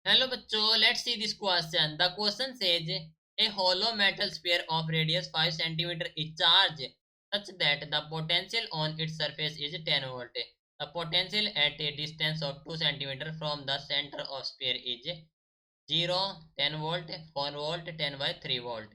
Hello बच्चों, let's see this question. The question says a hollow metal sphere of radius 5 centimeter is charged such that the potential on its surface is 10 volt. The potential at a distance of 2 centimeter from the center of sphere is 0, 10 volt, 4 volt, 10 by 3 volt.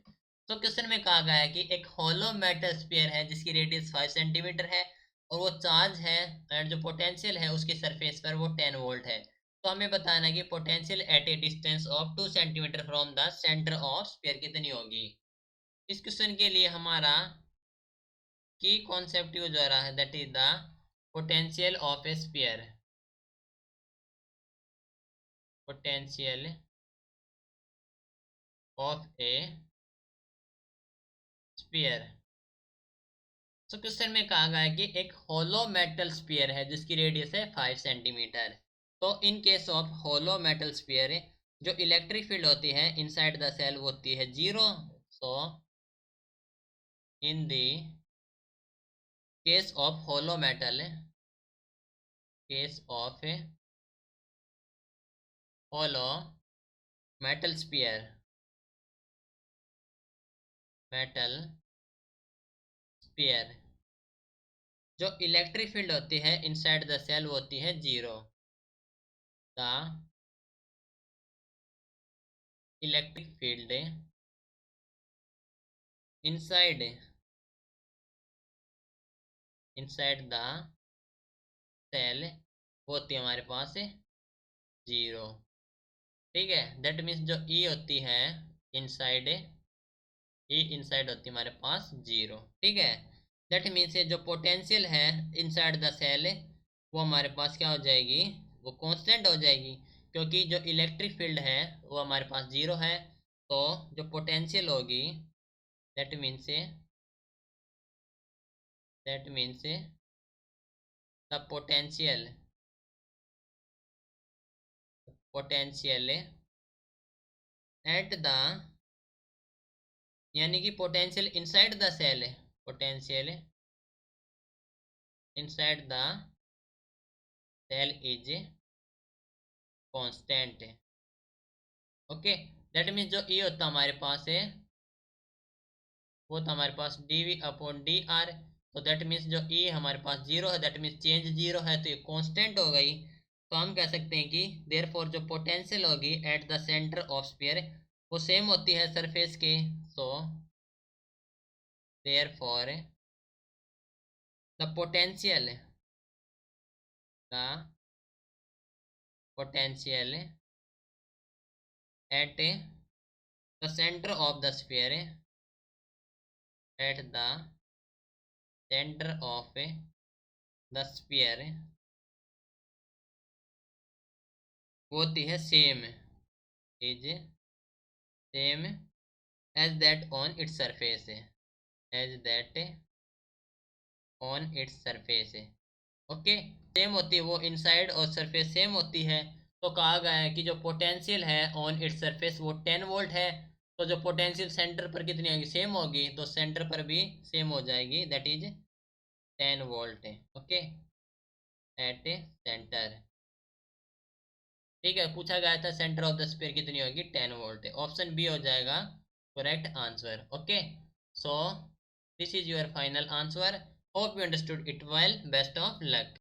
तो question में कहा गया है कि एक hollow metal sphere है जिसकी radius 5 centimetre है और वो चार्ज है और जो पोटेंशियल है उसके सरफेस पर वो 10 वोल्ट है। तो हमें बताना है कि potential at A distance of 2 centimetre from the centre of sphere कितनी होगी। इस क्वेश्चन के लिए हमारा की कॉन्सेप्ट यूज हो रहा है, that is the potential of A sphere. Potential of A sphere. तो क्वेश्चन में कहा गया है कि एक होलो मेटल स्फीयर है जिसकी रेडियस है 5 सेंटीमीटर। तो in case of hollow metal sphere जो इलेक्ट्रिक फील्ड होती है इनसाइड द सेल वो होती है 0। So in the case of hollow metal, case of hollow metal sphere, metal sphere, जो इलेक्ट्रिक फील्ड होती है इनसाइड द सेल वो होती है 0। The electric field inside inside the cell वो होती है हमारे पास 0। ठीक है, दैट मीन्स जो ई होती है इनसाइड, ई इनसाइड होती है हमारे पास 0। ठीक है, दैट मीन्स जो पोटेंशियल है इनसाइड द सेल वो हमारे पास क्या हो जाएगी, वो कांस्टेंट हो जाएगी क्योंकि जो इलेक्ट्रिक फील्ड है वो हमारे पास 0 है। तो जो पोटेंशियल होगी that means the potential at the, यानी कि पोटेंशियल इनसाइड द सेल है, potential inside the cell is constant. Okay, that means जो ई होता हमारे पास है वो था हमारे पास dv अपॉन डी आर। तो दैट मीन्स जो ई हमारे पास 0 है, दैट मीन्स चेंज 0 है तो ये कांस्टेंट हो गई। तो हम कह सकते हैं कि देयरफॉर जो पोटेंशियल होगी at the centre of sphere वो सेम होती है सरफेस के। So therefore the potential, the potential at the centre of the sphere, at the centre of the sphere वो होती है same, is same as that on its surface, as that on its surface. Okay, same होती है वो inside और surface same होती है। तो कहा गया है कि जो पोटेंशियल है ऑन इट्स सरफेस वो 10 वोल्ट है। तो जो पोटेंशियल सेंटर पर कितनी होगी, सेम होगी, तो सेंटर पर भी सेम हो जाएगी, that is 10 volt. Okay, at a centre. ठीक है, पूछा गया था सेंटर ऑफ द स्फीयर कितनी होगी, 10 वोल्ट। ऑप्शन बी हो जाएगा correct answer. Okay, so this is your final answer. Hope you understood it well, best of luck.